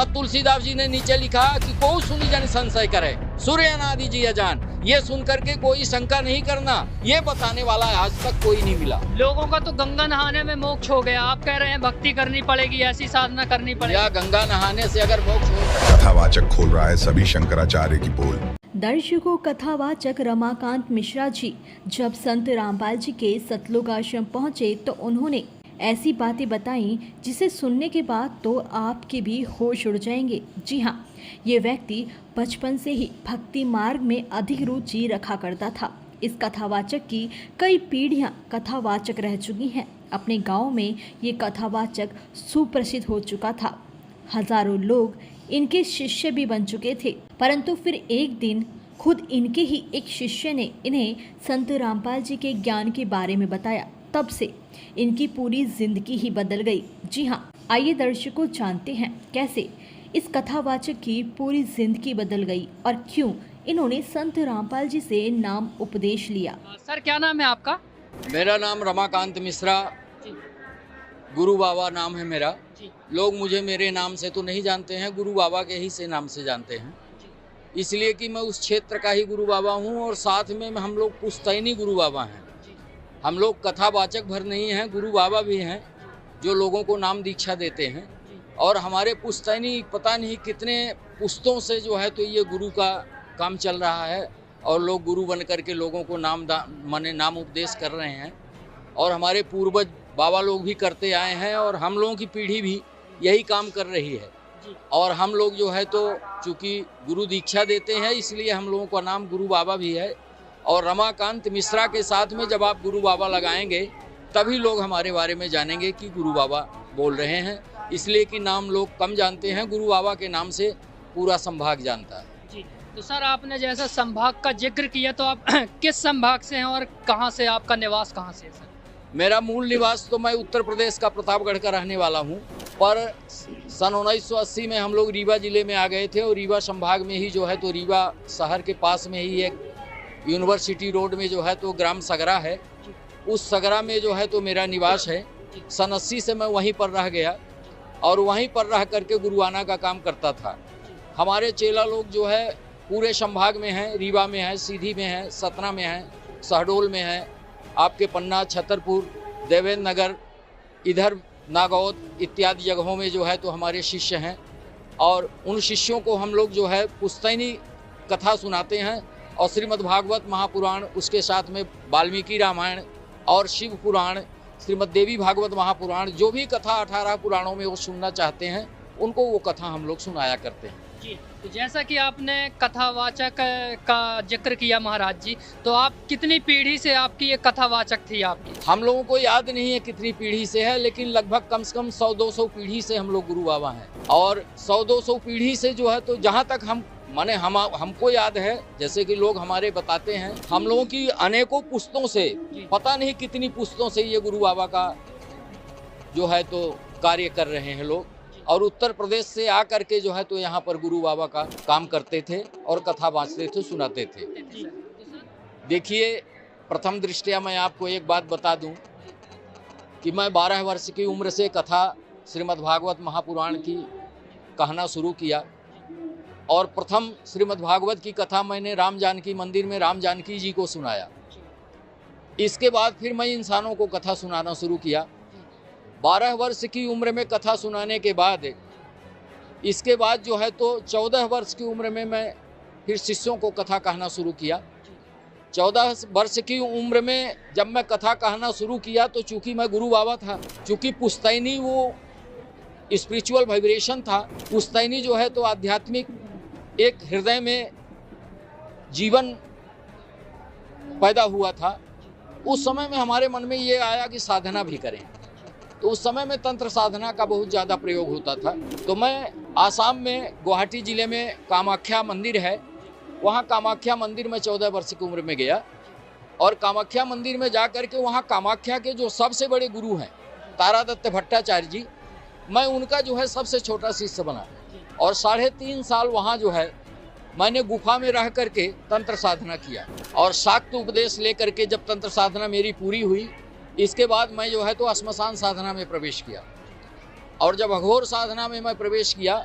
तब तुलसीदास जी ने नीचे लिखा कि को सुनी जन संशय करे, सूर्य अनादि जी अजान। ये सुन करके कोई शंका नहीं करना, ये बताने वाला आज तक कोई नहीं मिला। लोगों का तो गंगा नहाने में मोक्ष हो गया, आप कह रहे हैं भक्ति करनी पड़ेगी, ऐसी साधना करनी पड़ेगी। या गंगा नहाने से अगर मोक्ष हो। कथावाचक खोल रहा है सभी शंकराचार्य की पोल। दर्शकों, कथावाचक रमाकांत मिश्रा जी जब संत रामपाल जी के सतलोक आश्रम पहुंचे तो उन्होंने ऐसी बातें बताई जिसे सुनने के बाद तो आपके भी होश उड़ जाएंगे। जी हाँ, ये व्यक्ति बचपन से ही भक्ति मार्ग में अधिक रुचि रखा करता था। इस कथावाचक की कई पीढ़ियां कथावाचक रह चुकी हैं। अपने गांव में ये कथावाचक सुप्रसिद्ध हो चुका था। हजारों लोग इनके शिष्य भी बन चुके थे। परंतु फिर एक दिन खुद इनके ही एक शिष्य ने इन्हें संत रामपाल जी के ज्ञान के बारे में बताया। तब से इनकी पूरी जिंदगी ही बदल गई। जी हाँ, आइए दर्शकों जानते हैं कैसे इस कथावाचक की पूरी जिंदगी बदल गई और क्यों इन्होंने संत रामपाल जी से नाम उपदेश लिया। सर क्या नाम है आपका? मेरा नाम रमाकांत मिश्रा, गुरु बाबा नाम है मेरा। लोग मुझे मेरे नाम से तो नहीं जानते हैं, गुरु बाबा के ही से नाम से जानते हैं, इसलिए कि मैं उस क्षेत्र का ही गुरु बाबा हूँ। और साथ में हम लोग पुश्तैनी गुरु बाबा हैं। हम लोग कथावाचक भर नहीं हैं, गुरु बाबा भी हैं जो लोगों को नाम दीक्षा देते हैं। और हमारे पुश्तैनी पता नहीं कितने पुश्तों से जो है तो ये गुरु का काम चल रहा है और लोग गुरु बन करके लोगों को नाम उपदेश कर रहे हैं। और हमारे पूर्वज बाबा लोग भी करते आए हैं और हम लोगों की पीढ़ी भी यही काम कर रही है। और हम लोग जो है तो चूँकि गुरु दीक्षा देते हैं इसलिए हम लोगों का नाम गुरु बाबा भी है। और रमाकांत मिश्रा के साथ में जब आप गुरु बाबा लगाएंगे तभी लोग हमारे बारे में जानेंगे कि गुरु बाबा बोल रहे हैं, इसलिए कि नाम लोग कम जानते हैं, गुरु बाबा के नाम से पूरा संभाग जानता है। जी, तो सर आपने जैसा संभाग का जिक्र किया तो आप किस संभाग से हैं और कहाँ से, आपका निवास कहाँ से है सर? मेरा मूल निवास तो मैं उत्तर प्रदेश का प्रतापगढ़ का रहने वाला हूँ, पर सन 1980 में हम लोग रीवा जिले में आ गए थे और रीवा संभाग में ही जो है तो रीवा शहर के पास में ही एक यूनिवर्सिटी रोड में जो है तो ग्राम सगरा है, उस सगरा में जो है तो मेरा निवास है। सन 80 से मैं वहीं पर रह गया और वहीं पर रह करके गुरुआना का काम करता था। हमारे चेला लोग जो है पूरे संभाग में हैं, रीवा में है, सीधी में है, सतना में है, शहडोल में है, आपके पन्ना, छतरपुर, देवेंद्र नगर, इधर नागौद इत्यादि जगहों में जो है तो हमारे शिष्य हैं। और उन शिष्यों को हम लोग जो है पुश्तैनी कथा सुनाते हैं और श्रीमद् भागवत महापुराण, उसके साथ में वाल्मीकि रामायण और शिव पुराण, श्रीमद् देवी भागवत महापुराण, जो भी कथा 18 पुराणों में वो सुनना चाहते हैं उनको वो कथा हम लोग सुनाया करते हैं। जी, तो जैसा कि आपने कथावाचक का जिक्र किया महाराज जी, तो आप कितनी पीढ़ी से आपकी ये कथावाचक थी आपकी? हम लोगों को याद नहीं है कितनी पीढ़ी से है, लेकिन लगभग कम से कम 100-200 पीढ़ी से हम लोग गुरु बाबा हैं। और 100-200 पीढ़ी से जो है तो जहाँ तक हमको याद है, जैसे कि लोग हमारे बताते हैं, हम लोगों की अनेकों पुश्तों से, पता नहीं कितनी पुश्तों से ये गुरु बाबा का जो है तो कार्य कर रहे हैं लोग। और उत्तर प्रदेश से आकर के जो है तो यहाँ पर गुरु बाबा का काम करते थे और कथा बाँचते थे, सुनाते थे। देखिए, प्रथम दृष्टया मैं आपको एक बात बता दूं कि मैं 12 वर्ष की उम्र से कथा श्रीमद् भागवत महापुराण की कहना शुरू किया और प्रथम श्रीमद् भागवत की कथा मैंने राम जानकी मंदिर में राम जानकी जी को सुनाया। इसके बाद फिर मैं इंसानों को कथा सुनाना शुरू किया। 12 वर्ष की उम्र में कथा सुनाने के बाद इसके बाद जो है तो 14 वर्ष की उम्र में मैं फिर शिष्यों को कथा कहना शुरू किया। 14 वर्ष की उम्र में जब मैं कथा कहना शुरू किया तो चूँकि मैं गुरु बाबा था, चूँकि पुश्तैनी वो स्पिरिचुअल वाइब्रेशन था, पुश्तैनी जो है तो आध्यात्मिक एक हृदय में जीवन पैदा हुआ था। उस समय में हमारे मन में ये आया कि साधना भी करें, तो उस समय में तंत्र साधना का बहुत ज़्यादा प्रयोग होता था। तो मैं आसाम में गुवाहाटी ज़िले में कामाख्या मंदिर है, वहाँ कामाख्या मंदिर में 14 वर्ष की उम्र में गया और कामाख्या मंदिर में जा कर के वहाँ कामाख्या के जो सबसे बड़े गुरु हैं तारादत्त भट्टाचार्य जी, मैं उनका जो है सबसे छोटा शिष्य बना और 3.5 साल वहाँ जो है मैंने गुफा में रह करके तंत्र साधना किया। और शाक्त उपदेश लेकर के जब तंत्र साधना मेरी पूरी हुई, इसके बाद मैं जो है तो श्मशान साधना में प्रवेश किया। और जब अघोर साधना में मैं प्रवेश किया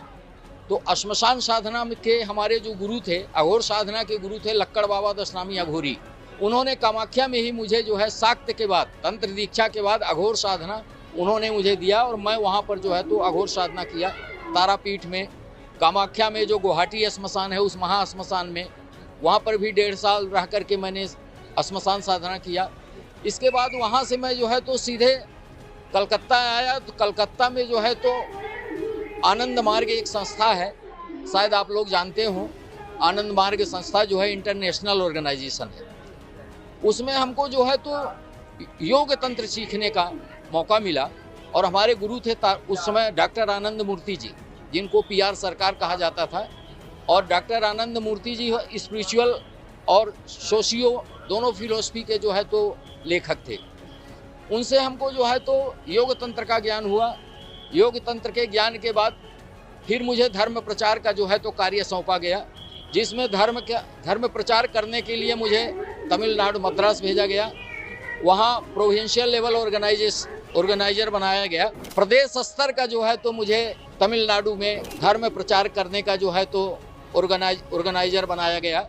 तो श्मशान साधना के हमारे जो गुरु थे, अघोर साधना के गुरु थे लक्कड़ बाबा दशनामी अघोरी, उन्होंने कामाख्या में ही मुझे जो है शाक्त के बाद, तंत्र दीक्षा के बाद अघोर साधना उन्होंने मुझे दिया और मैं वहाँ पर जो है तो अघोर साधना किया तारापीठ में। कामाख्या में जो गुवाहाटी श्मशान है उस महा श्मशान में, वहाँ पर भी 1.5 साल रह करके मैंने श्मशान साधना किया। इसके बाद वहाँ से मैं जो है तो सीधे कलकत्ता आया। तो कलकत्ता में जो है तो आनंद मार्ग एक संस्था है, शायद आप लोग जानते हो। आनंद मार्ग संस्था जो है इंटरनेशनल ऑर्गेनाइजेशन है, उसमें हमको जो है तो योग तंत्र सीखने का मौका मिला। और हमारे गुरु थे उस समय डॉक्टर आनंद मूर्ति जी, जिनको PR सरकार कहा जाता था। और डॉक्टर आनंद मूर्ति जी स्पिरिचुअल और सोशियो दोनों फिलोसफी के जो है तो लेखक थे। उनसे हमको जो है तो योग तंत्र का ज्ञान हुआ। योग तंत्र के ज्ञान के बाद फिर मुझे धर्म प्रचार का जो है तो कार्य सौंपा गया, जिसमें धर्म प्रचार करने के लिए मुझे तमिलनाडु मद्रास भेजा गया। वहाँ प्रोविंशियल लेवल ऑर्गेनाइजर बनाया गया। प्रदेश स्तर का जो है तो मुझे तमिलनाडु में धर्म प्रचार करने का जो है तो ऑर्गेनाइजर बनाया गया।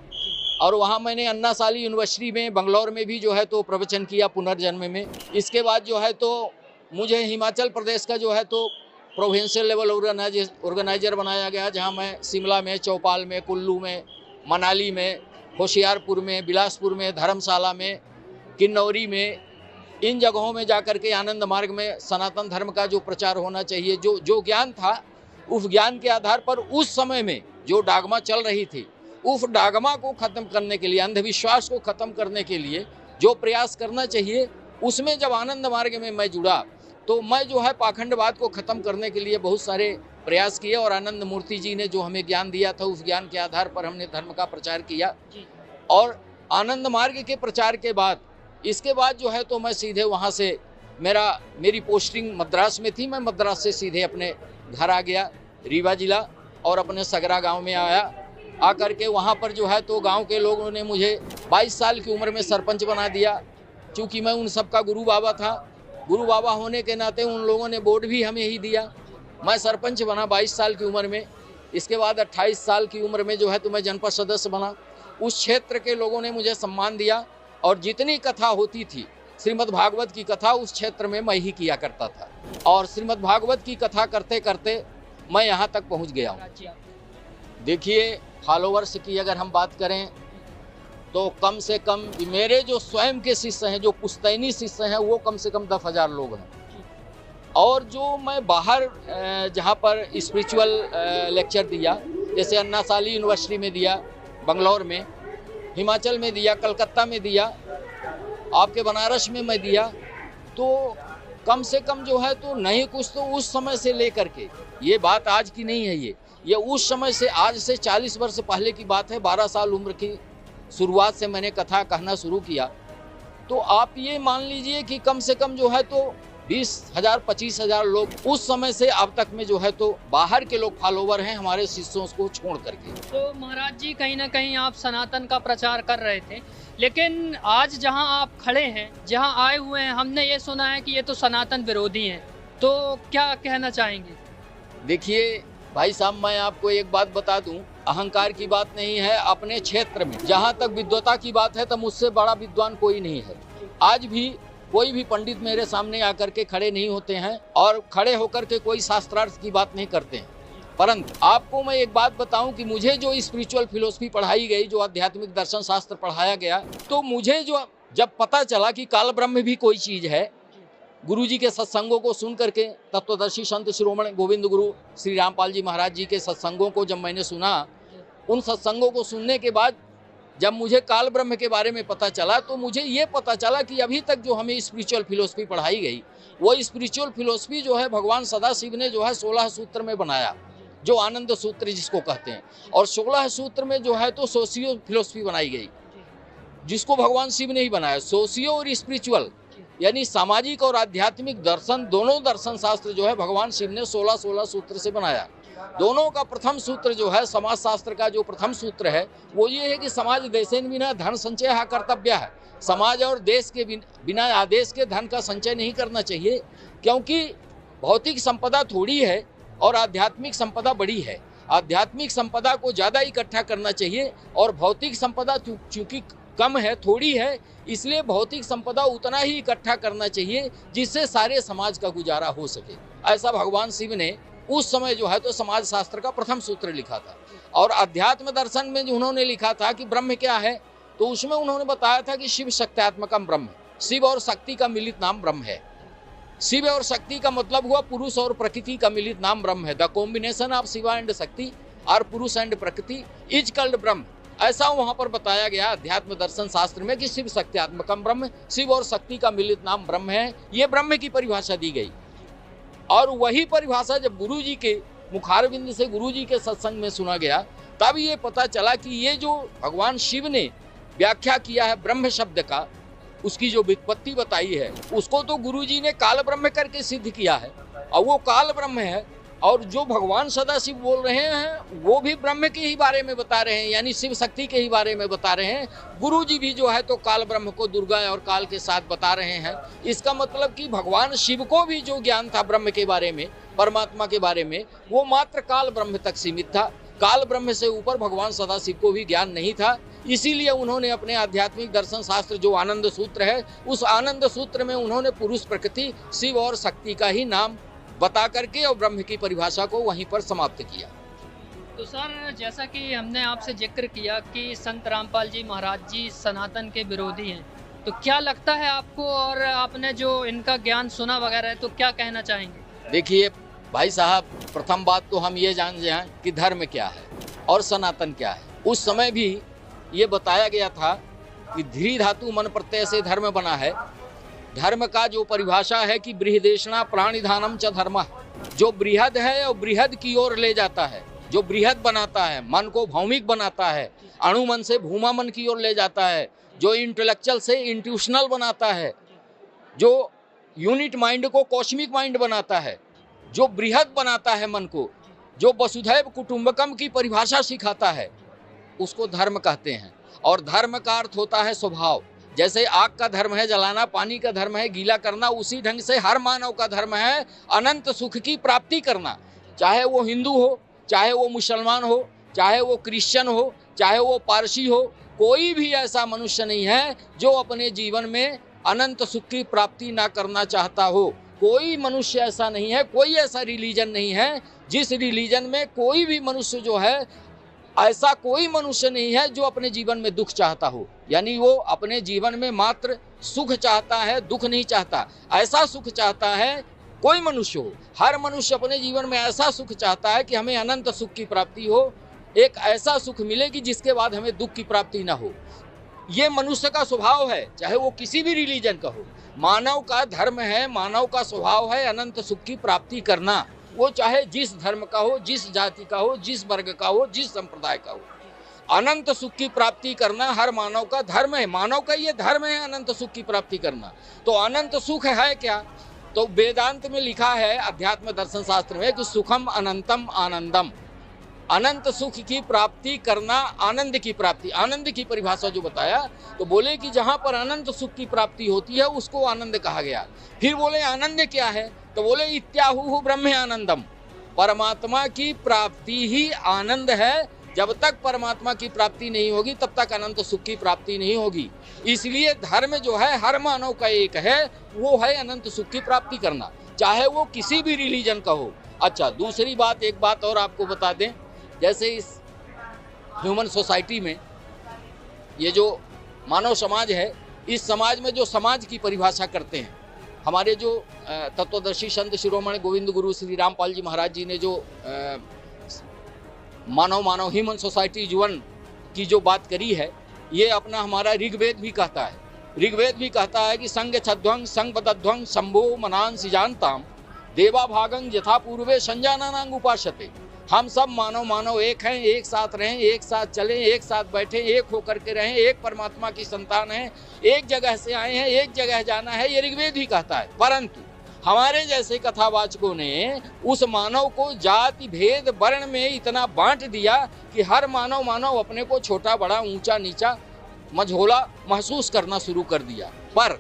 और वहाँ मैंने अन्ना साली यूनिवर्सिटी में बंगलौर में भी जो है तो प्रवचन किया पुनर्जन्म में। इसके बाद जो है तो मुझे हिमाचल प्रदेश का जो है तो प्रोविंशियल लेवल ऑर्गेनाइजर बनाया गया, जहाँ मैं शिमला में, चौपाल में, कुल्लू में, मनाली में, होशियारपुर में, बिलासपुर में, धर्मशाला में, किन्नौरी में, इन जगहों में जाकर के आनंद मार्ग में सनातन धर्म का जो प्रचार होना चाहिए, जो ज्ञान था, उस ज्ञान के आधार पर उस समय में जो डागमा चल रही थी, उस डागमा को ख़त्म करने के लिए, अंधविश्वास को ख़त्म करने के लिए जो प्रयास करना चाहिए, उसमें जब आनंद मार्ग में मैं जुड़ा तो मैं जो है पाखंडवाद को ख़त्म करने के लिए बहुत सारे प्रयास किए। और आनंद मूर्ति जी ने जो हमें ज्ञान दिया था, उस ज्ञान के आधार पर हमने धर्म का प्रचार किया। और आनंद मार्ग के प्रचार के बाद इसके बाद जो है तो मैं सीधे वहाँ से मेरी पोस्टिंग मद्रास में थी। मैं मद्रास से सीधे अपने घर आ गया, रीवा जिला, और अपने सगरा गांव में आया। आकर के वहाँ पर जो है तो गांव के लोगों ने मुझे 22 साल की उम्र में सरपंच बना दिया। चूँकि मैं उन सब का गुरु बाबा था, गुरु बाबा होने के नाते उन लोगों ने वोट भी हमें ही दिया। मैं सरपंच बना 22 साल की उम्र में। इसके बाद 28 साल की उम्र में जो है तो मैं जनपद सदस्य बना। उस क्षेत्र के लोगों ने मुझे सम्मान दिया और जितनी कथा होती थी, श्रीमद् भागवत की कथा उस क्षेत्र में मैं ही किया करता था। और श्रीमद् भागवत की कथा करते करते मैं यहाँ तक पहुँच गया हूँ। देखिए, फॉलोवर्स की अगर हम बात करें तो कम से कम मेरे जो स्वयं के शिष्य हैं, जो पुश्तैनी शिष्य हैं, वो कम से कम 10,000 लोग हैं। और जो मैं बाहर जहाँ पर स्पिरिचुअल लेक्चर दिया, जैसे अन्ना साली यूनिवर्सिटी में दिया, बंगलौर में, हिमाचल में दिया, कलकत्ता में दिया, आपके बनारस में मैं दिया, तो कम से कम जो है तो नहीं कुछ तो उस समय से लेकर के, ये बात आज की नहीं है, ये उस समय से, आज से 40 वर्ष पहले की बात है। 12 साल उम्र की शुरुआत से मैंने कथा कहना शुरू किया। तो आप ये मान लीजिए कि कम से कम जो है तो 20,000 25,000 लोग उस समय से अब तक में जो है तो बाहर के लोग फॉलोवर हैं हमारे शिष्यों को छोड़ करके। तो महाराज जी, कहीं ना कहीं आप सनातन का प्रचार कर रहे थे, लेकिन आज जहां आप खड़े हैं, जहां आए हुए हैं, हमने ये सुना है कि ये तो सनातन विरोधी हैं, तो क्या कहना चाहेंगे? देखिए भाई साहब, मैं आपको एक बात बता दूं, अहंकार की बात नहीं है। अपने क्षेत्र में जहां तक विद्वता की बात है तो मुझसे बड़ा विद्वान कोई नहीं है। आज भी कोई भी पंडित मेरे सामने आकर के खड़े नहीं होते हैं और खड़े होकर के कोई शास्त्रार्थ की बात नहीं करते हैं। परंतु आपको मैं एक बात बताऊं कि मुझे जो स्पिरिचुअल फिलोसफी पढ़ाई गई, जो आध्यात्मिक दर्शन शास्त्र पढ़ाया गया, तो मुझे जो जब पता चला कि काल ब्रह्म भी कोई चीज़ है, गुरुजी के सत्संगों को सुन करके, तत्वदर्शी संत शिरोमणि गोविंद गुरु श्री रामपाल जी महाराज जी के सत्संगों को जब मैंने सुना, उन सत्संगों को सुनने के बाद जब मुझे काल ब्रह्म के बारे में पता चला, तो मुझे ये पता चला कि अभी तक जो हमें स्पिरिचुअल फिलोसफी पढ़ाई गई, वो स्पिरिचुअल फिलोसफी जो है भगवान सदाशिव ने जो है 16 सूत्र में बनाया, जो आनंद सूत्र जिसको कहते हैं। और 16 सूत्र में जो है तो सोशियो फिलोसफी बनाई गई, जिसको भगवान शिव ने ही बनाया। सोशियो और स्पिरिचुअल यानी सामाजिक और आध्यात्मिक दर्शन, दोनों दर्शन शास्त्र जो है भगवान शिव ने 16 सूत्र से बनाया। दोनों का प्रथम सूत्र जो है, समाज शास्त्र का जो प्रथम सूत्र है, वो ये है कि समाज देशेन बिना धन संचय कर्तव्य है। समाज और देश के बिना आदेश के धन का संचय नहीं करना चाहिए, क्योंकि भौतिक संपदा थोड़ी है और आध्यात्मिक संपदा बड़ी है। आध्यात्मिक संपदा को ज़्यादा इकट्ठा करना चाहिए और भौतिक संपदा चूंकि कम है, थोड़ी है, इसलिए भौतिक संपदा उतना ही इकट्ठा करना चाहिए जिससे सारे समाज का गुजारा हो सके। ऐसा भगवान शिव ने उस समय जो है तो समाज शास्त्र का प्रथम सूत्र लिखा था। और अध्यात्म दर्शन में जो उन्होंने लिखा था कि ब्रह्म क्या है, तो उसमें उन्होंने बताया था कि शिव शक्त्यात्मकम ब्रह्म, शिव और शक्ति का मिलित नाम ब्रह्म है। शिव और शक्ति का मतलब हुआ पुरुष और प्रकृति का मिलित नाम ब्रह्म है। The combination of Shiva and Shakti और पुरुष एंड प्रकृति इज कॉल्ड ब्रह्म। ऐसा वहां पर बताया गया अध्यात्म दर्शन शास्त्र में कि शिव शक्त्यात्मकम ब्रह्म, शिव और शक्ति का मिलित नाम ब्रह्म है। ये ब्रह्म की परिभाषा दी गई। और वही परिभाषा जब गुरु जी के मुखारविंद से गुरु जी के सत्संग में सुना गया, तब ये पता चला कि ये जो भगवान शिव ने व्याख्या किया है ब्रह्म शब्द का, उसकी जो व्युत्पत्ति बताई है, उसको तो गुरु जी ने काल ब्रह्म करके सिद्ध किया है और वो काल ब्रह्म है। और जो भगवान सदाशिव बोल रहे हैं वो भी ब्रह्म के ही बारे में बता रहे हैं, यानी शिव शक्ति के ही बारे में बता रहे हैं। गुरु जी भी जो है तो काल ब्रह्म को दुर्गा और काल के साथ बता रहे हैं। इसका मतलब कि भगवान शिव को भी जो ज्ञान था ब्रह्म के बारे में, परमात्मा के बारे में, वो मात्र काल ब्रह्म तक सीमित था। काल ब्रह्म से ऊपर भगवान सदाशिव को भी ज्ञान नहीं था। इसीलिए उन्होंने अपने आध्यात्मिक दर्शन शास्त्र जो आनंद सूत्र है, उस आनंद सूत्र में उन्होंने पुरुष प्रकृति, शिव और शक्ति का ही नाम बता करके और ब्रह्म की परिभाषा को वहीं पर समाप्त किया। तो सर, जैसा कि हमने आपसे जिक्र किया कि संत रामपाल जी महाराज जी सनातन के विरोधी हैं, तो क्या लगता है आपको, और आपने जो इनका ज्ञान सुना वगैरह है, तो क्या कहना चाहेंगे? देखिए भाई साहब, प्रथम बात तो हम ये जान जाएं कि धर्म क्या है और सनातन क्या है। उस समय भी ये बताया गया था कि धीरी धातु मन प्रत्यय से धर्म बना है। धर्म का जो परिभाषा है कि बृहदेशना प्राणिधानम च धर्म, जो बृहद है और बृहद की ओर ले जाता है, जो बृहद बनाता है, मन को भौमिक बनाता है, अणुमन से भूमा मन की ओर ले जाता है, जो इंटेलेक्चुअल से इंट्यूशनल बनाता है, जो यूनिट माइंड को कॉस्मिक माइंड बनाता है, जो बृहद बनाता है मन को, जो वसुधैव कुटुंबकम की परिभाषा सिखाता है, उसको धर्म कहते हैं। और धर्म का अर्थ होता है स्वभाव। जैसे आग का धर्म है जलाना, पानी का धर्म है गीला करना, उसी ढंग से हर मानव का धर्म है अनंत सुख की प्राप्ति करना। चाहे वो हिंदू हो, चाहे वो मुसलमान हो, चाहे वो क्रिश्चियन हो, चाहे वो पारसी हो, कोई भी ऐसा मनुष्य नहीं है जो अपने जीवन में अनंत सुख की प्राप्ति ना करना चाहता हो। कोई मनुष्य ऐसा नहीं है, कोई ऐसा रिलीजन नहीं है जिस रिलीजन में कोई भी मनुष्य जो है, ऐसा कोई मनुष्य नहीं है जो अपने जीवन में दुख चाहता हो। यानी वो अपने जीवन में मात्र सुख चाहता है, दुख नहीं चाहता। ऐसा सुख चाहता है कोई मनुष्य हो, हर मनुष्य अपने जीवन में ऐसा सुख चाहता है कि हमें अनंत सुख की प्राप्ति हो, एक ऐसा सुख मिले कि जिसके बाद हमें दुख की प्राप्ति ना हो। ये मनुष्य का स्वभाव है, चाहे वो किसी भी रिलीजन का हो। मानव का धर्म है, मानव का स्वभाव है अनंत सुख की प्राप्ति करना। वो चाहे जिस धर्म का हो, जिस जाति का हो, जिस वर्ग का हो, जिस संप्रदाय का हो, अनंत सुख की प्राप्ति करना हर मानव का धर्म है। मानव का ये धर्म है अनंत सुख की प्राप्ति करना। तो अनंत सुख है क्या? तो वेदांत में लिखा है, अध्यात्म दर्शन शास्त्र में, कि सुखम अनंतम आनंदम। अनंत सुख की प्राप्ति करना, आनंद की प्राप्ति। आनंद की परिभाषा जो बताया, तो बोले कि जहाँ पर अनंत सुख की प्राप्ति होती है उसको आनंद कहा गया। फिर बोले आनंद क्या है? तो बोले इत्याहु ब्रह्म आनंदम, परमात्मा की प्राप्ति ही आनंद है। जब तक परमात्मा की प्राप्ति नहीं होगी तब तक अनंत सुख की प्राप्ति नहीं होगी। इसलिए धर्म जो है हर मानव का एक है, वो है अनंत सुख की प्राप्ति करना, चाहे वो किसी भी रिलीजन का हो। अच्छा, दूसरी बात, एक बात और आपको बता दें, जैसे इस ह्यूमन सोसाइटी में ये जो मानव समाज है, इस समाज में जो समाज की परिभाषा करते हैं, हमारे जो तत्वदर्शी संत शिरोमणि गोविंद गुरु श्री रामपाल जी महाराज जी ने जो मानव ह्यूमन सोसाइटी जीवन की जो बात करी है, ये अपना हमारा ऋग्वेद भी कहता है। ऋग्वेद भी कहता है कि संग छध्वंग संग पदध्वंग शंभो मनान सिजानताम देवा भागं यथा पूर्वे संजानानांग उपासते। हम सब मानव एक हैं, एक साथ रहें, एक साथ चलें, एक साथ बैठें, एक होकर के रहें, एक परमात्मा की संतान हैं, एक जगह से आए हैं, एक जगह जाना है, ये ऋग्वेद भी कहता है। परंतु हमारे जैसे कथावाचकों ने उस मानव को जाति भेद वर्ण में इतना बांट दिया कि हर मानव अपने को छोटा बड़ा ऊंचा नीचा मझोला महसूस करना शुरू कर दिया। पर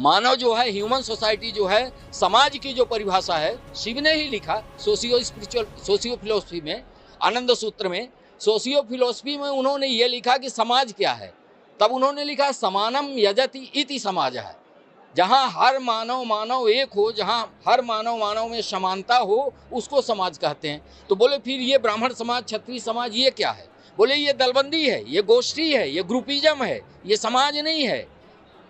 मानव जो है, ह्यूमन सोसाइटी जो है, समाज की जो परिभाषा है, शिव ने ही लिखा सोशियो फिलोसफी में, आनंद सूत्र में, सोशियो फिलोसफी में उन्होंने ये लिखा कि समाज क्या है। तब उन्होंने लिखा समानम यजति इति समाज है, जहाँ हर मानव एक हो, जहाँ हर मानव में समानता हो, उसको समाज कहते हैं। तो बोले फिर ये ब्राह्मण समाज, क्षत्रिय समाज, ये क्या है? बोले ये दलबंदी है, ये गोष्ठी है, ये ग्रुपिज्म है, ये समाज नहीं है।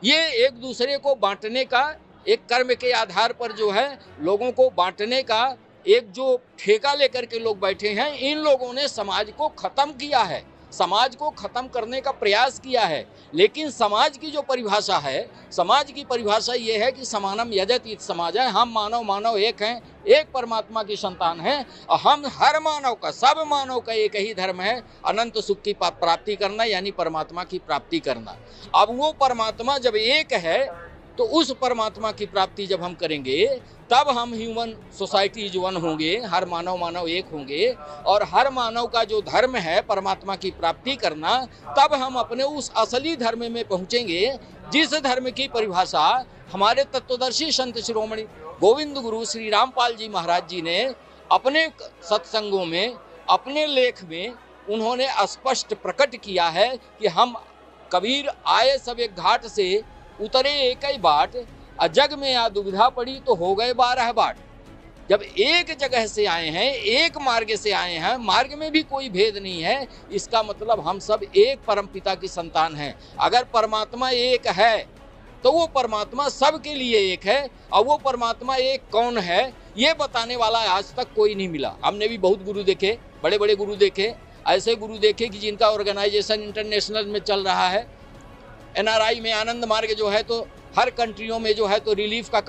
ये एक दूसरे को बांटने का, एक कर्म के आधार पर जो है लोगों को बांटने का एक जो ठेका लेकर के लोग बैठे हैं, इन लोगों ने समाज को खत्म किया है, समाज को खत्म करने का प्रयास किया है। लेकिन समाज की जो परिभाषा है, समाज की परिभाषा ये है कि समानम यजति इति समाज है, हम मानव एक हैं, एक परमात्मा की संतान हैं, और हम हर मानव का, सब मानव का एक ही धर्म है, अनंत सुख की प्राप्ति करना, यानी परमात्मा की प्राप्ति करना। अब वो परमात्मा जब एक है, तो उस परमात्मा की प्राप्ति जब हम करेंगे, तब हम ह्यूमन सोसाइटी जो वन होंगे, हर मानव एक होंगे, और हर मानव का जो धर्म है परमात्मा की प्राप्ति करना, तब हम अपने उस असली धर्म में पहुंचेंगे, जिस धर्म की परिभाषा हमारे तत्वदर्शी संत शिरोमणि गोविंद गुरु श्री रामपाल जी महाराज जी ने अपने सत्संगों में, अपने लेख में उन्होंने स्पष्ट प्रकट किया है कि हम कबीर आए सब एक घाट से, उतरे एक ही बाट, जग में या दुविधा पड़ी तो हो गए 12 बाट। जब एक जगह से आए हैं, एक मार्ग से आए हैं, मार्ग में भी कोई भेद नहीं है, इसका मतलब हम सब एक परमपिता की संतान हैं। अगर परमात्मा एक है तो वो परमात्मा सबके लिए एक है, और वो परमात्मा एक कौन है ये बताने वाला आज तक कोई नहीं मिला। हमने भी बहुत गुरु देखे, बड़े बड़े गुरु देखे, ऐसे गुरु देखे कि जिनका ऑर्गेनाइजेशन इंटरनेशनल में चल रहा है। NRI में आनंद मार्ग जो है तो हर कंट्रियों में जो है तो रिलीफिंग का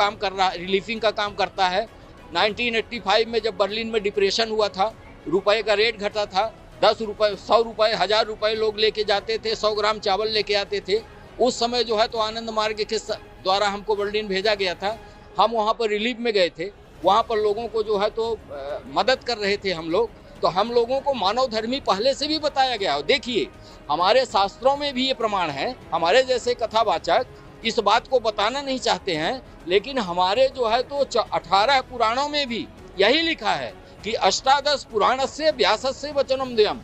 काम करता है। 1985 में जब बर्लिन में डिप्रेशन हुआ था, रुपए का रेट घटा था, 10 रुपए, 100 रुपए, 1000 रुपए लोग लेके जाते थे, 100 ग्राम चावल लेके आते थे। उस समय जो है तो आनंद मार्ग के द्वारा हमको बर्लिन भेजा गया था। हम वहाँ पर रिलीफ में गए थे, वहाँ पर लोगों को जो है तो मदद कर रहे थे हम लोग। तो हम लोगों को मानव धर्मी पहले से भी बताया गया। देखिए हमारे शास्त्रों में भी ये प्रमाण है, हमारे जैसे कथावाचक इस बात को बताना नहीं चाहते हैं, लेकिन हमारे जो है तो 18 पुराणों में भी यही लिखा है कि अष्टादश पुराणस्य व्यासस्य वचनम द्वयम्।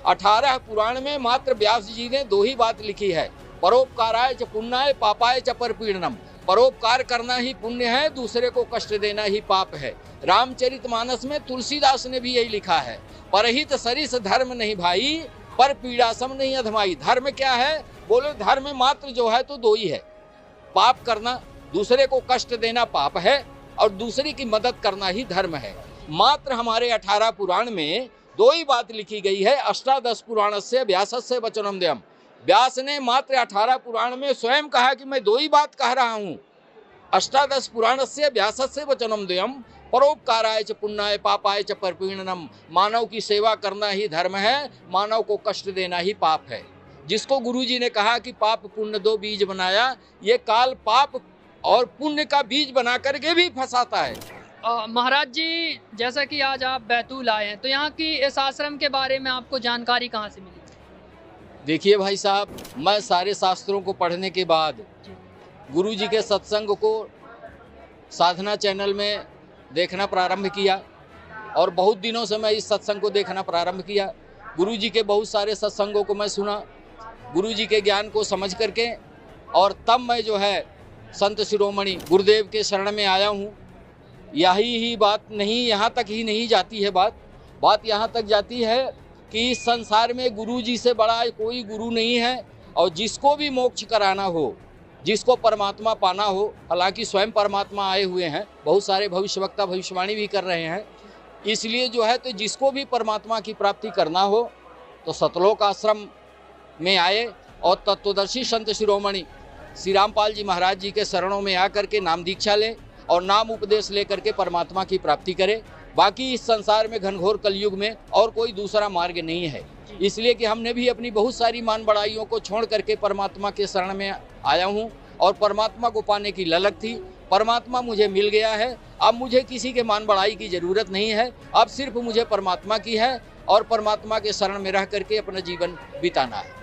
18 पुराण में मात्र व्यास जी ने 2 ही बात लिखी है, परोपकाराय च पुण्याय पापाय च परपीड़नम। परोपकार करना ही पुण्य है, दूसरे को कष्ट देना ही पाप है। रामचरितमानस में तुलसीदास ने भी यही लिखा है, परहित सरिस धर्म नहीं भाई, पर पीड़ासम नहीं अधमाई। धर्म क्या है? बोले धर्म मात्र जो है तो 2 ही है, पाप करना, दूसरे को कष्ट देना पाप है, और दूसरे की मदद करना ही धर्म है। मात्र हमारे 18 पुराण में 2 ही बात लिखी गई है, अष्टादश पुराणस्य व्यासस्य वचनम द्वयम्। व्यास ने मात्र 18 पुराण में स्वयं कहा कि मैं 2 ही बात कह रहा हूँ, अष्टादश पुराणस्य व्यासस्य वचनम द्वयम्, परोपकाराय च पुण्याय पापाय च परपीड़नम। मानव की सेवा करना ही धर्म है, मानव को कष्ट देना ही पाप है। जिसको गुरुजी ने कहा कि पाप पुण्य 2 बीज बनाया, ये काल पाप और पुण्य का बीज बना करके भी फंसाता है। महाराज जी, जैसा कि आज आप बैतूल आए हैं, तो यहाँ की इस आश्रम के बारे में आपको जानकारी कहाँ से मिली? देखिए भाई साहब, मैं सारे शास्त्रों को पढ़ने के बाद गुरुजी के सत्संग को साधना चैनल में देखना प्रारंभ किया, और बहुत दिनों से मैं इस सत्संग को देखना प्रारंभ किया। गुरुजी के बहुत सारे सत्संगों को मैं सुना, गुरुजी के ज्ञान को समझ करके, और तब मैं जो है संत शिरोमणि गुरुदेव के शरण में आया हूँ। यही ही बात नहीं, यहाँ तक ही नहीं जाती है बात यहाँ तक जाती है कि इस संसार में गुरुजी से बड़ा कोई गुरु नहीं है, और जिसको भी मोक्ष कराना हो, जिसको परमात्मा पाना हो, हालांकि स्वयं परमात्मा आए हुए हैं, बहुत सारे भविष्यवक्ता भविष्यवाणी भी कर रहे हैं, इसलिए जो है तो जिसको भी परमात्मा की प्राप्ति करना हो तो सतलोक आश्रम में आए और तत्वदर्शी संत शिरोमणि श्री रामपाल जी महाराज जी के शरणों में आकर के नाम दीक्षा ले और नाम उपदेश ले करके परमात्मा की प्राप्ति करे। बाकी इस संसार में घनघोर कलयुग में और कोई दूसरा मार्ग नहीं है, इसलिए कि हमने भी अपनी बहुत सारी मान बढ़ाइयों को छोड़ करके परमात्मा के शरण में आया हूँ, और परमात्मा को पाने की ललक थी। परमात्मा मुझे मिल गया है, अब मुझे किसी के मान बढ़ाई की ज़रूरत नहीं है, अब सिर्फ मुझे परमात्मा की है, और परमात्मा के शरण में रह करके अपना जीवन बिताना है।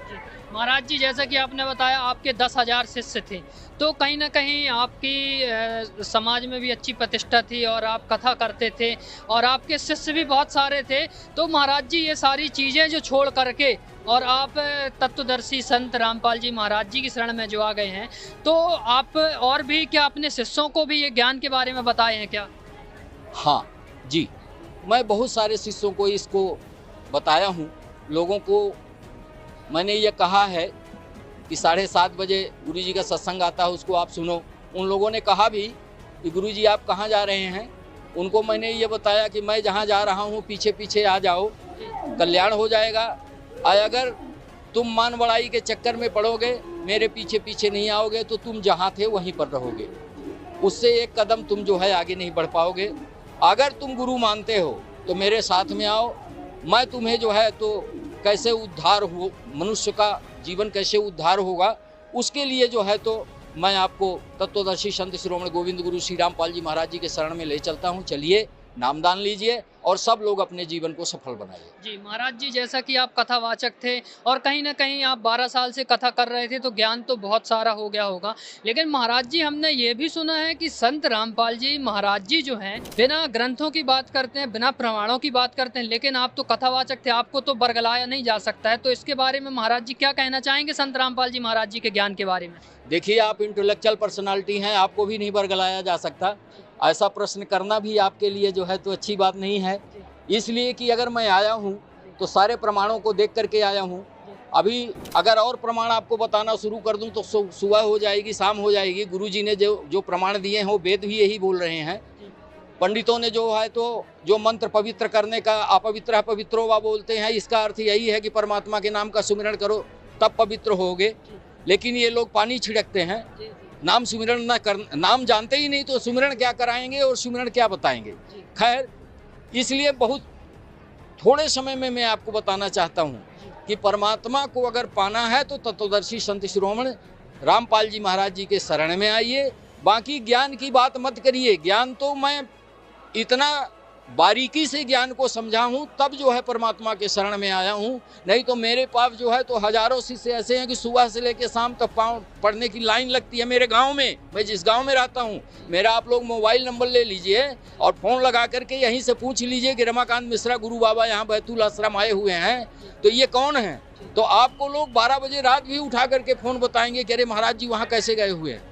महाराज जी, जैसा कि आपने बताया आपके 10,000 शिष्य थे, तो कहीं ना कहीं आपकी समाज में भी अच्छी प्रतिष्ठा थी और आप कथा करते थे और आपके शिष्य भी बहुत सारे थे। तो महाराज जी, ये सारी चीज़ें जो छोड़ करके और आप तत्वदर्शी संत रामपाल जी महाराज जी की शरण में जो आ गए हैं, तो आप और भी क्या अपने शिष्यों को भी ये ज्ञान के बारे में बताए हैं क्या? हाँ जी, मैं बहुत सारे शिष्यों को इसको बताया हूँ। लोगों को मैंने ये कहा है कि 7:30 बजे गुरुजी का सत्संग आता है, उसको आप सुनो। उन लोगों ने कहा भी कि गुरुजी आप कहाँ जा रहे हैं। उनको मैंने ये बताया कि मैं जहाँ जा रहा हूँ पीछे पीछे आ जाओ, कल्याण हो जाएगा। अगर तुम मान बड़ाई के चक्कर में पड़ोगे, मेरे पीछे पीछे नहीं आओगे, तो तुम जहाँ थे वहीं पर रहोगे, उससे एक कदम तुम जो है आगे नहीं बढ़ पाओगे। अगर तुम गुरु मानते हो तो मेरे साथ में आओ, मैं तुम्हें जो है तो कैसे उद्धार हो, मनुष्य का जीवन कैसे उद्धार होगा, उसके लिए जो है तो मैं आपको तत्वदर्शी संत शिरोमणि गोविंद गुरु श्री रामपाल जी महाराज जी के शरण में ले चलता हूँ। चलिए, नामदान लीजिए और सब लोग अपने जीवन को सफल बनाइए। जी महाराज जी, जैसा कि आप कथावाचक थे और कहीं ना कहीं आप 12 साल से कथा कर रहे थे, तो ज्ञान तो बहुत सारा हो गया होगा। लेकिन महाराज जी, हमने ये भी सुना है कि संत रामपाल जी महाराज जी जो हैं, बिना ग्रंथों की बात करते हैं, बिना प्रमाणों की बात करते हैं, लेकिन आप तो कथावाचक थे, आपको तो बरगलाया नहीं जा सकता है। तो इसके बारे में महाराज जी क्या कहना चाहेंगे संत रामपाल जी महाराज जी के ज्ञान के बारे में? देखिए, आप इंटेलेक्चुअल पर्सनालिटी हैं, आपको भी नहीं बरगलाया जा सकता। ऐसा प्रश्न करना भी आपके लिए जो है तो अच्छी बात नहीं है। इसलिए कि अगर मैं आया हूँ तो सारे प्रमाणों को देख करके आया हूँ। अभी अगर और प्रमाण आपको बताना शुरू कर दूँ तो सुबह हो जाएगी, शाम हो जाएगी। गुरुजी ने जो प्रमाण दिए हैं वो वेद भी यही बोल रहे हैं। पंडितों ने जो है तो जो मंत्र पवित्र करने का अपवित्र पवित्रो वा बोलते हैं, इसका अर्थ यही है कि परमात्मा के नाम का सुमिरन करो तब पवित्र होगे। लेकिन ये लोग पानी छिड़कते हैं, नाम सुमिरन ना कर, नाम जानते ही नहीं तो सुमिरन क्या कराएंगे और सुमिरन क्या बताएंगे। खैर, इसलिए बहुत थोड़े समय में मैं आपको बताना चाहता हूँ कि परमात्मा को अगर पाना है तो तत्वदर्शी संत शिरोमणि रामपाल जी महाराज जी के शरण में आइए। बाकी ज्ञान की बात मत करिए। ज्ञान तो मैं इतना बारीकी से ज्ञान को समझा हूँ तब जो है परमात्मा के शरण में आया हूँ। नहीं तो मेरे पास जो है तो हजारों शिष्य ऐसे हैं कि सुबह से लेकर शाम तक पढ़ने की लाइन लगती है मेरे गांव में। मैं जिस गांव में रहता हूँ, मेरा आप लोग मोबाइल नंबर ले लीजिए और फ़ोन लगा करके यहीं से पूछ लीजिए कि रमाकांत मिश्रा गुरु बाबा यहाँ बैतूल आश्रम आए हुए हैं, तो ये कौन है। तो आपको लोग 12 बजे रात भी उठा करके फ़ोन बताएंगे कि अरे महाराज जी वहाँ कैसे गए हुए हैं।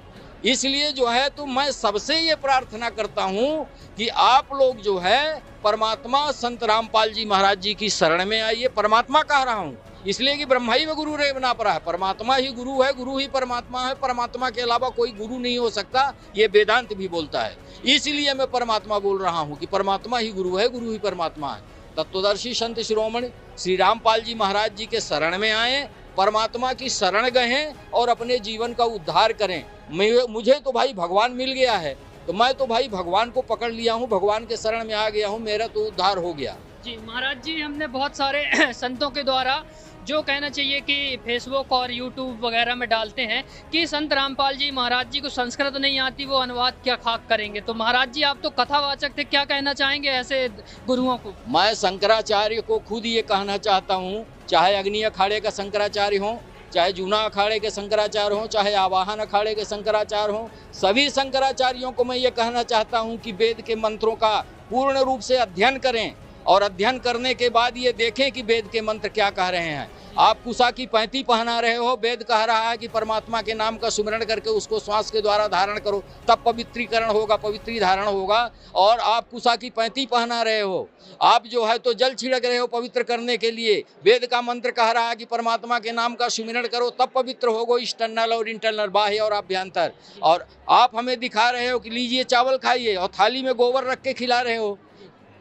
इसलिए जो है तो मैं सबसे ये प्रार्थना करता हूँ कि आप लोग जो है परमात्मा संत रामपाल जी महाराज जी की शरण में आइए। परमात्मा कह रहा हूँ इसलिए कि ब्रह्मा ही में गुरु रे बना पड़ा है। परमात्मा ही गुरु है, गुरु ही परमात्मा है। परमात्मा के अलावा कोई गुरु नहीं हो सकता, ये वेदांत भी बोलता है। इसलिए मैं परमात्मा बोल रहा हूँ कि परमात्मा ही गुरु है, गुरु ही परमात्मा है। तत्वदर्शी संत शिरोमणि श्री रामपाल जी महाराज जी के शरण में आए, परमात्मा की शरण गए और अपने जीवन का उद्धार करें। मुझे तो भाई भगवान मिल गया है, तो मैं तो भाई भगवान को पकड़ लिया हूँ, भगवान के शरण में आ गया हूँ, मेरा तो उद्धार हो गया। जी महाराज जी, हमने बहुत सारे संतों के द्वारा जो कहना चाहिए कि फेसबुक और यूट्यूब वगैरह में डालते हैं कि संत रामपाल जी महाराज जी को संस्कृत नहीं आती, वो अनुवाद क्या खाक करेंगे। तो महाराज जी, आप तो कथावाचक थे, क्या कहना चाहेंगे ऐसे गुरुओं को? मैं शंकराचार्य को खुद ये कहना चाहता हूँ, चाहे अग्नि अखाड़े का शंकराचार्य हो, चाहे जूना अखाड़े के शंकराचार्य हों, चाहे आवाहन अखाड़े के शंकराचार्य हों, सभी शंकराचार्यों को मैं ये कहना चाहता हूँ कि वेद के मंत्रों का पूर्ण रूप से अध्ययन करें और अध्ययन करने के बाद ये देखें कि वेद के मंत्र क्या कह रहे हैं। आप कुशा की पैंती पहना रहे हो, वेद कह रहा है कि परमात्मा के नाम का सुमिरन करके उसको श्वास के द्वारा धारण करो, तब पवित्रीकरण होगा, पवित्री धारण होगा। और आप कुशा की पैंती पहना रहे हो, आप जो है तो जल छिड़क रहे हो पवित्र करने के लिए। वेद का मंत्र कह रहा है कि परमात्मा के नाम का सुमिरन करो तब पवित्र होगो, एक्सटर्नल और इंटरनल, बाह्य और आभ्यंतर। और आप हमें दिखा रहे हो कि लीजिए चावल खाइए और थाली में गोबर रख के खिला रहे हो।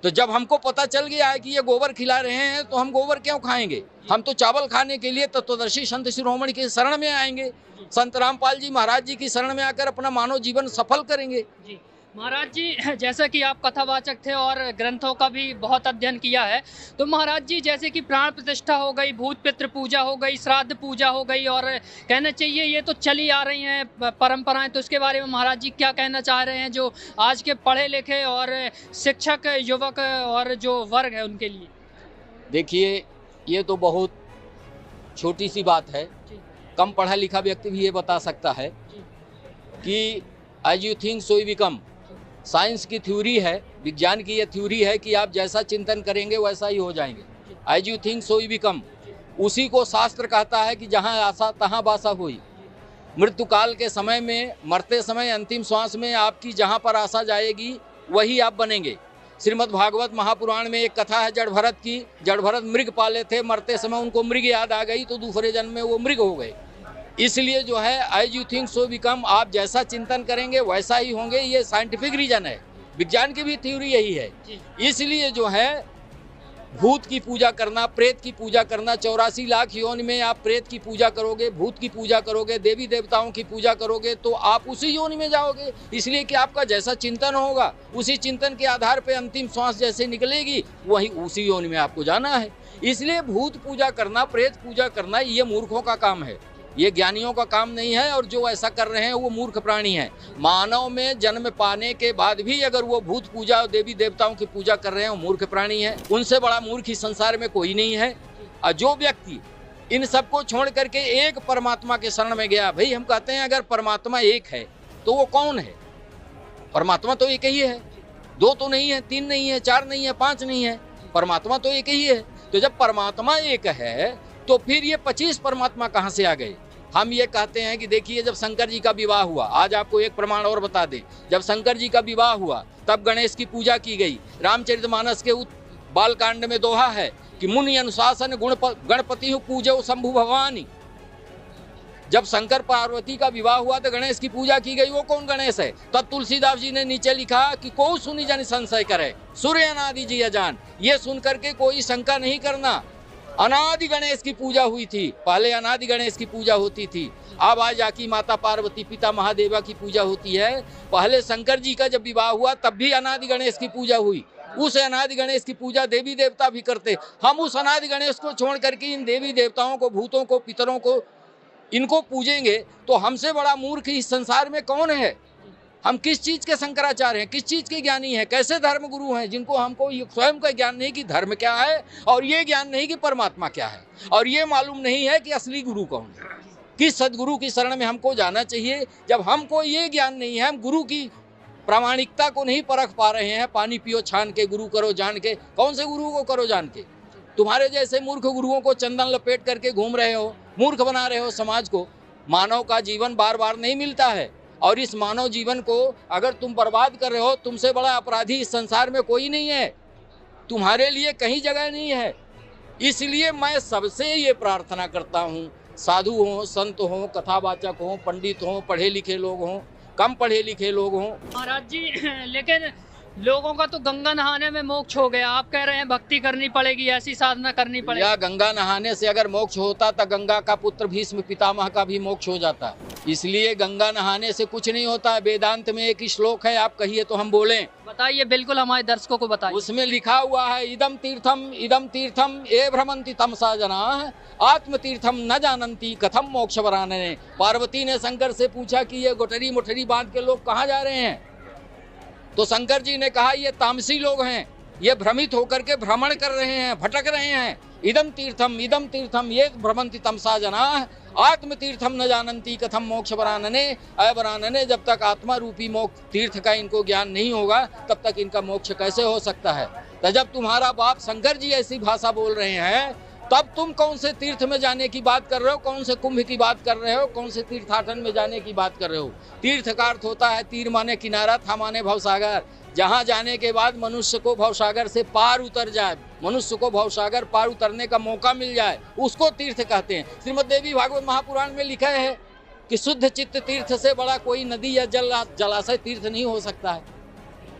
तो जब हमको पता चल गया है कि ये गोबर खिला रहे हैं तो हम गोबर क्यों खाएंगे? हम तो चावल खाने के लिए तत्वदर्शी संत शिरोमणि के शरण में आएंगे, संत रामपाल जी महाराज जी की शरण में आकर अपना मानव जीवन सफल करेंगे। जी महाराज जी, जैसा कि आप कथावाचक थे और ग्रंथों का भी बहुत अध्ययन किया है, तो महाराज जी जैसे कि प्राण प्रतिष्ठा हो गई, भूत पितृ पूजा हो गई, श्राद्ध पूजा हो गई, और कहना चाहिए ये तो चली आ रही हैं परंपराएं, तो इसके बारे में महाराज जी क्या कहना चाह रहे हैं जो आज के पढ़े लिखे और शिक्षक युवक और जो वर्ग है उनके लिए? देखिए, ये तो बहुत छोटी सी बात है। कम पढ़ा लिखा व्यक्ति भी ये बता सकता है कि as you think so you become. Science की थ्योरी है, विज्ञान की ये थ्योरी है कि आप जैसा चिंतन करेंगे वैसा ही हो जाएंगे। As you think so you become, उसी को शास्त्र कहता है कि जहाँ आशा तहाँ बासा हुई। मृत्यु काल के समय में, मरते समय, अंतिम श्वास में आपकी जहाँ पर आशा जाएगी वही आप बनेंगे। श्रीमद् भागवत महापुराण में एक कथा है जड़ भरत की। जड़ भरत मृग पाले थे, मरते समय उनको मृग याद आ गई तो दूसरे जन्म में वो मृग हो गए। इसलिए जो है as you think so become, आप जैसा चिंतन करेंगे वैसा ही होंगे। ये साइंटिफिक रीजन है, विज्ञान की भी थ्योरी यही है। इसलिए जो है भूत की पूजा करना, प्रेत की पूजा करना, 84 लाख योनि में आप प्रेत की पूजा करोगे, भूत की पूजा करोगे, देवी देवताओं की पूजा करोगे तो आप उसी योनि में जाओगे। इसलिए कि आपका जैसा चिंतन होगा उसी चिंतन के आधार पे अंतिम श्वास जैसे निकलेगी वही उसी योनि में आपको जाना है। इसलिए भूत पूजा करना, प्रेत पूजा करना ये मूर्खों का काम है, ये ज्ञानियों का काम नहीं है। और जो ऐसा कर रहे हैं वो मूर्ख प्राणी हैं। मानव में जन्म पाने के बाद भी अगर वो भूत पूजा और देवी देवताओं की पूजा कर रहे हैं वो मूर्ख प्राणी हैं। उनसे बड़ा मूर्ख इस संसार में कोई नहीं है। और जो व्यक्ति इन सबको छोड़ करके एक परमात्मा के शरण में गया, भाई हम कहते हैं अगर परमात्मा एक है तो वो कौन है? परमात्मा तो एक ही है, दो तो नहीं है, तीन नहीं है, चार नहीं है, पांच नहीं है, परमात्मा तो एक ही है। तो जब परमात्मा एक है तो फिर ये 25 परमात्मा कहाँ से आ गए? हम ये कहते हैं कि देखिए जब शंकर जी का विवाह हुआ, आज आपको एक प्रमाण और बता दें, जब शंकर जी का विवाह हुआ तब गणेश की पूजा की गई। रामचरितमानस के बालकांड में दोहा है कि मुनि अनुशासन गणपति पूजो शंभु भवानी। जब शंकर पार्वती का विवाह हुआ तो गणेश की पूजा की गई। वो कौन गणेश है? तब तुलसीदास जी ने नीचे लिखा कि को सुनी जन संशय करे, सूर्य अनादि जी अजान। ये सुन करके कोई शंका नहीं करना। अनादि गणेश की पूजा हुई थी, पहले अनादि गणेश की पूजा होती थी। अब आज जाकी माता पार्वती पिता महादेवा की पूजा होती है। पहले शंकर जी का जब विवाह हुआ तब भी अनादि गणेश की पूजा हुई। उस अनादि गणेश की पूजा देवी देवता भी करते। हम उस अनादि गणेश को छोड़ करके इन देवी देवताओं को, भूतों को, पितरों को, इनको पूजेंगे तो हमसे बड़ा मूर्ख इस संसार में कौन है? हम किस चीज के शंकराचार्य हैं, किस चीज के ज्ञानी हैं, कैसे धर्म गुरु हैं जिनको हमको स्वयं का ज्ञान नहीं कि धर्म क्या है, और ये ज्ञान नहीं कि परमात्मा क्या है, और ये मालूम नहीं है कि असली गुरु कौन है, किस सदगुरु की शरण में हमको जाना चाहिए। जब हमको ये ज्ञान नहीं है, हम गुरु की प्रामाणिकता को नहीं परख पा रहे हैं। पानी पियो छान के, गुरु करो जान के। कौन से गुरु को करो जान के? तुम्हारे जैसे मूर्ख गुरुओं को चंदन लपेट करके घूम रहे हो, मूर्ख बना रहे हो समाज को। मानव का जीवन बार बार नहीं मिलता है, और इस मानव जीवन को अगर तुम बर्बाद कर रहे हो, तुमसे बड़ा अपराधी इस संसार में कोई नहीं है, तुम्हारे लिए कहीं जगह नहीं है। इसलिए मैं सबसे ये प्रार्थना करता हूँ, साधु हों, संत हों, कथावाचक हों, पंडित हों, पढ़े लिखे लोग हों, कम पढ़े लिखे लोग हों। महाराज जी, लेकिन लोगों का तो गंगा नहाने में मोक्ष हो गया, आप कह रहे हैं भक्ति करनी पड़ेगी, ऐसी साधना करनी पड़ेगी। या गंगा नहाने से अगर मोक्ष होता तो गंगा का पुत्र भीष्म पितामह का भी मोक्ष हो जाता। इसलिए गंगा नहाने से कुछ नहीं होता। वेदांत में एक श्लोक है, आप कहिए तो हम बोलें। बताइए, बिल्कुल हमारे दर्शकों को बताइए। उसमें लिखा हुआ है, इदम तीर्थम ये भ्रमंति तमसा जना आत्म तीर्थम न जानंती कथम मोक्ष वरानने। पार्वती ने शंकर से पूछा कि ये गोटरी मोटरी बांध के लोग कहाँ जा रहे हैं? तो शंकर जी ने कहा ये तामसी लोग हैं, ये भ्रमित होकर के भ्रमण कर रहे हैं, भटक रहे हैं। इदम तीर्थम ये भ्रमंति तमसा जना आत्म तीर्थम न जानंती कथम मोक्ष वरानने। वरानने, जब तक आत्मा रूपी मोक्ष तीर्थ का इनको ज्ञान नहीं होगा तब तक इनका मोक्ष कैसे हो सकता है? तो जब तुम्हारा बाप शंकर जी ऐसी भाषा बोल रहे हैं तब तुम कौन से तीर्थ में जाने की बात कर रहे हो, कौन से कुंभ की बात कर रहे हो, कौन से तीर्थाटन में जाने की बात कर रहे हो? तीर्थ का अर्थ होता है तीर माने किनारा, था माने भवसागर। जहाँ जाने के बाद मनुष्य को भवसागर से पार उतर जाए, मनुष्य को भवसागर पार उतरने का मौका मिल जाए, उसको तीर्थ कहते हैं। श्रीमद् देवी भागवत महापुराण में लिखा है कि शुद्ध चित्त तीर्थ से बड़ा कोई नदी या जलाशय तीर्थ नहीं हो सकता है।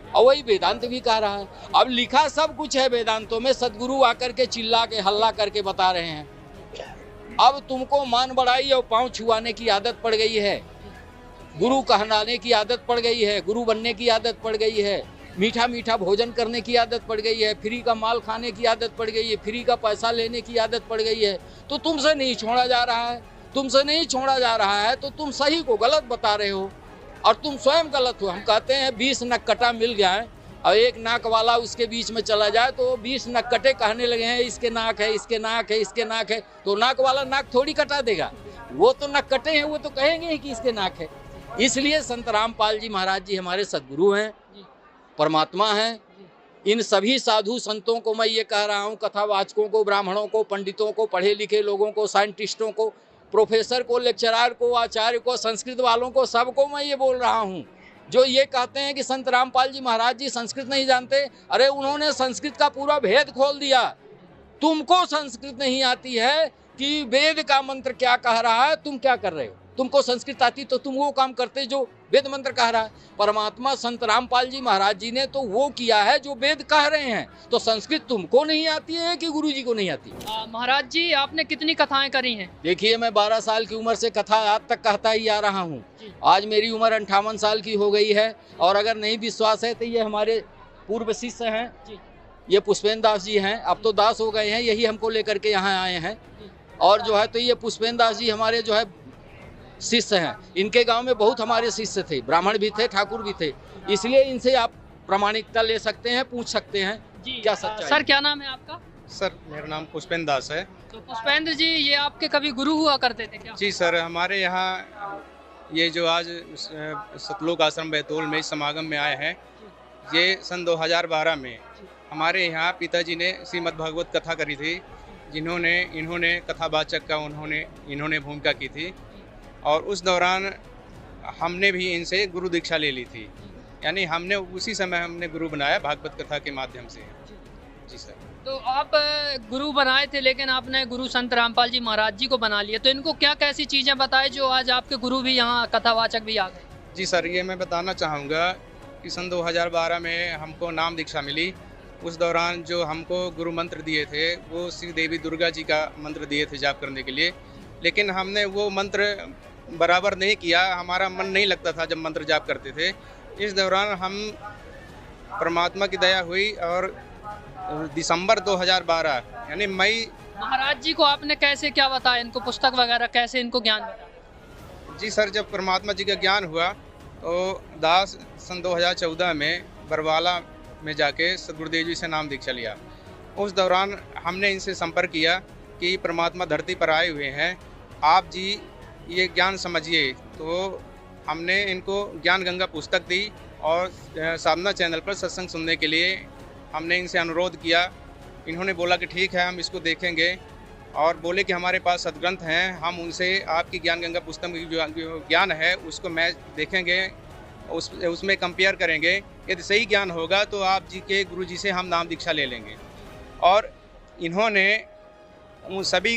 और वही वेदांत भी कह रहा है। अब लिखा सब कुछ है वेदांतों में, सदगुरु आकर के चिल्ला के हल्ला करके बता रहे हैं। अब तुमको मान बढ़ाई और पांव छुआने की आदत पड़ गई है, गुरु कहलाने की आदत पड़ गई है, गुरु बनने की आदत पड़ गई है, मीठा मीठा भोजन करने की आदत पड़ गई है, फ्री का माल खाने की आदत पड़ गई है, फ्री का पैसा लेने की आदत पड़ गई है। तो तुमसे नहीं छोड़ा जा रहा है, तुमसे नहीं छोड़ा जा रहा है तो तुम सही को गलत बता रहे हो और तुम स्वयं गलत हो। हम कहते हैं 20 नक्कटा मिल जाए और एक नाक वाला उसके बीच में चला जाए तो 20 नक्कटे कहने लगे हैं इसके नाक है, इसके नाक है, इसके नाक है, तो नाक वाला नाक थोड़ी कटा देगा। वो तो नक कटे हैं, वो तो कहेंगे ही कि इसके नाक है। इसलिए संत रामपाल जी महाराज जी हमारे सद्गुरु हैं, परमात्मा हैं। इन सभी साधु संतों को मैं ये कह रहा हूँ, कथावाचकों को, ब्राह्मणों को, पंडितों को, पढ़े लिखे लोगों को, साइंटिस्टों को, प्रोफेसर को, लेक्चरर को, आचार्य को, संस्कृत वालों को, सबको मैं ये बोल रहा हूँ जो ये कहते हैं कि संत रामपाल जी महाराज जी संस्कृत नहीं जानते। अरे उन्होंने संस्कृत का पूरा भेद खोल दिया। तुमको संस्कृत नहीं आती है कि वेद का मंत्र क्या कह रहा है, तुम क्या कर रहे हो? तुमको संस्कृत आती तो तुम वो काम करते जो वेद मंत्र कह रहा है। परमात्मा संत रामपाल जी महाराज जी ने तो वो किया है जो वेद कह रहे हैं। तो संस्कृत तुमको नहीं आती है कि गुरु जी को नहीं आती? महाराज जी, आपने कितनी कथाएं करी हैं? देखिए, मैं 12 साल की उम्र से कथा आज तक कहता ही आ रहा हूँ। आज मेरी उम्र 58 साल की हो गई है। और अगर नहीं विश्वास है तो ये हमारे पूर्व शिष्य हैं, ये पुष्पेंद्र दास जी हैं, अब तो दास हो गए हैं, यही हमको लेकर के यहाँ आए हैं। और जो है तो ये पुष्पेंद्र दास जी हमारे जो है शिष्य हैं। इनके गांव में बहुत हमारे शिष्य थे, ब्राह्मण भी थे, ठाकुर भी थे। इसलिए इनसे आप प्रामाणिकता ले सकते हैं, पूछ सकते हैं क्या सच्चाई। सर, क्या नाम है आपका? सर, मेरा नाम पुष्पेंद्र दास है। तो पुष्पेंद्र जी, ये आपके कभी गुरु हुआ करते थे क्या? जी सर, हमारे यहाँ ये जो आज सतलोक आश्रम बैतूल में इस समागम में आए हैं, ये सन 2012 में हमारे यहाँ पिताजी ने श्रीमद् भागवत कथा करी थी, इन्होंने कथावाचक का इन्होंने भूमिका की थी। और उस दौरान हमने भी इनसे गुरु दीक्षा ले ली थी, यानी हमने उसी समय हमने गुरु बनाया भागवत कथा के माध्यम से। जी सर। तो आप गुरु बनाए थे, लेकिन आपने गुरु संत रामपाल जी महाराज जी को बना लिया, तो इनको क्या कैसी चीज़ें बताए जो आज आपके गुरु भी यहाँ कथावाचक भी आ गए? जी सर, ये मैं बताना चाहूँगा कि सन 2012 में हमको नाम दीक्षा मिली। उस दौरान जो हमको गुरु मंत्र दिए थे वो श्री देवी दुर्गा जी का मंत्र दिए थे जाप करने के लिए, लेकिन हमने वो मंत्र बराबर नहीं किया, हमारा मन नहीं लगता था जब मंत्र जाप करते थे। इस दौरान हम परमात्मा की दया हुई और दिसंबर 2012 यानी मई। महाराज जी को आपने कैसे क्या बताया, इनको पुस्तक वगैरह कैसे इनको ज्ञान बताया? जी सर, जब परमात्मा जी का ज्ञान हुआ तो दास सन 2014 में बरवाला में जाके सदगुरुदेव जी से नाम दीक्षा लिया। उस दौरान हमने इनसे संपर्क किया कि परमात्मा धरती पर आए हुए हैं, आप जी ये ज्ञान समझिए। तो हमने इनको ज्ञान गंगा पुस्तक दी और साधना चैनल पर सत्संग सुनने के लिए हमने इनसे अनुरोध किया। इन्होंने बोला कि ठीक है, हम इसको देखेंगे, और बोले कि हमारे पास सदग्रंथ हैं, हम उनसे आपकी ज्ञान गंगा पुस्तक में जो ज्ञान है उसको मैच देखेंगे, उसमें कंपेयर करेंगे। यदि सही ज्ञान होगा तो आप जी के गुरु जी से हम नाम दीक्षा ले लेंगे। और इन्होंने उन सभी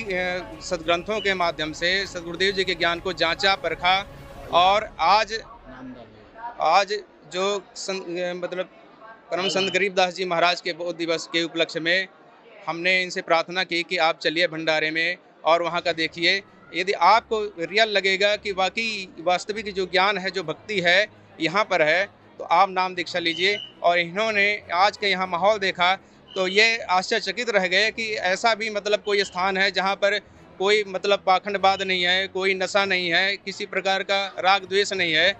सदग्रंथों के माध्यम से सदगुरुदेव जी के ज्ञान को जांचा परखा। और आज जो मतलब परम संत गरीबदास जी महाराज के बोध दिवस के उपलक्ष्य में हमने इनसे प्रार्थना की कि आप चलिए भंडारे में और वहाँ का देखिए। यदि आपको रियल लगेगा कि वाकई वास्तविक जो ज्ञान है, जो भक्ति है यहाँ पर है, तो आप नाम दीक्षा लीजिए। और इन्होंने आज के यहाँ माहौल देखा तो ये आश्चर्यचकित रह गए कि ऐसा भी मतलब कोई स्थान है जहाँ पर कोई मतलब पाखंडवाद नहीं है, कोई नशा नहीं है, किसी प्रकार का राग द्वेष नहीं है।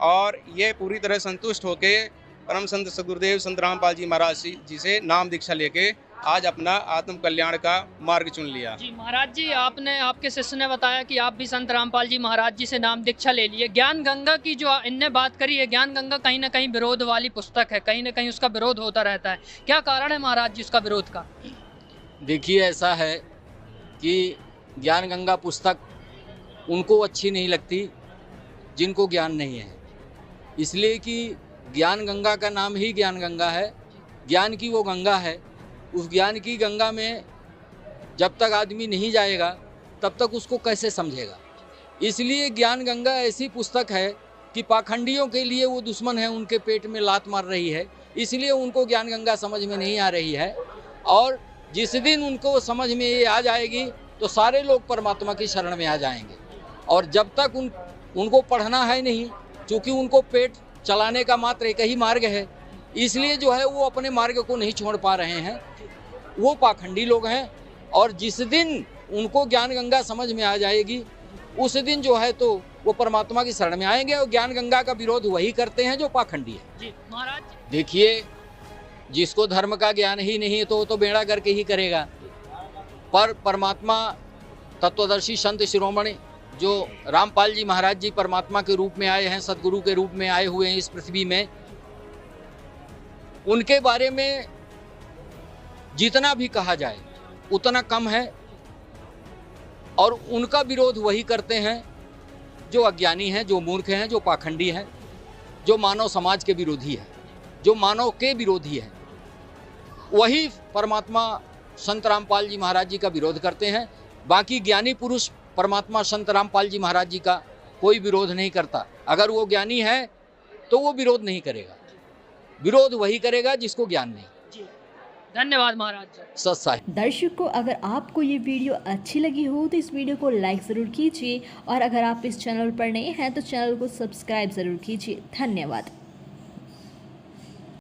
और ये पूरी तरह संतुष्ट होके परम संत सदगुरुदेव संत रामपाल जी महाराज जी से नाम दीक्षा लेके आज अपना आत्म कल्याण का मार्ग चुन लिया। जी महाराज जी, आपके शिष्य ने बताया कि आप भी संत रामपाल जी महाराज जी से नाम दीक्षा ले लिए। ज्ञान गंगा की जो इनने बात करी है, ज्ञान गंगा कहीं ना कहीं विरोध वाली पुस्तक है, कहीं ना कहीं उसका विरोध होता रहता है, क्या कारण है महाराज जी उसका विरोध का? देखिए, ऐसा है कि ज्ञान गंगा पुस्तक उनको अच्छी नहीं लगती जिनको ज्ञान नहीं है, इसलिए कि ज्ञान गंगा का नाम ही ज्ञान गंगा है। ज्ञान की वो गंगा है, उस ज्ञान की गंगा में जब तक आदमी नहीं जाएगा तब तक उसको कैसे समझेगा। इसलिए ज्ञान गंगा ऐसी पुस्तक है कि पाखंडियों के लिए वो दुश्मन है, उनके पेट में लात मार रही है, इसलिए उनको ज्ञान गंगा समझ में नहीं आ रही है। और जिस दिन उनको समझ में ये आ जाएगी तो सारे लोग परमात्मा की शरण में आ जाएंगे। और जब तक उनको पढ़ना है नहीं, क्योंकि उनको पेट चलाने का मात्र एक ही मार्ग है, इसलिए जो है वो अपने मार्ग को नहीं छोड़ पा रहे हैं, वो पाखंडी लोग हैं। और जिस दिन उनको ज्ञान गंगा समझ में आ जाएगी उस दिन जो है तो वो परमात्मा की शरण में आएंगे। और ज्ञान गंगा का विरोध वही करते हैं जो पाखंडी है। जी महाराज, देखिए, जिसको धर्म का ज्ञान ही नहीं तो वो तो बेड़ा करके ही करेगा। पर परमात्मा तत्वदर्शी संत शिरोमणि जो रामपाल जी महाराज जी परमात्मा के रूप में आए हैं, सदगुरु के रूप में आए हुए हैं इस पृथ्वी में, उनके बारे में जितना भी कहा जाए उतना कम है। और उनका विरोध वही करते हैं जो अज्ञानी हैं, जो मूर्ख हैं, जो पाखंडी हैं, जो मानव समाज के विरोधी है, जो मानव के विरोधी है। वही परमात्मा संत रामपाल जी महाराज जी का विरोध करते हैं। बाकी ज्ञानी पुरुष परमात्मा संत रामपाल जी महाराज जी का कोई विरोध नहीं करता। अगर वो ज्ञानी है तो वो विरोध नहीं करेगा, विरोध वही करेगा जिसको ज्ञान नहीं। धन्यवाद महाराज जी। सत्साई। दर्शकों, अगर आपको ये वीडियो अच्छी लगी हो तो इस वीडियो को लाइक ज़रूर कीजिए और अगर आप इस चैनल पर नए हैं तो चैनल को सब्सक्राइब ज़रूर कीजिए। धन्यवाद।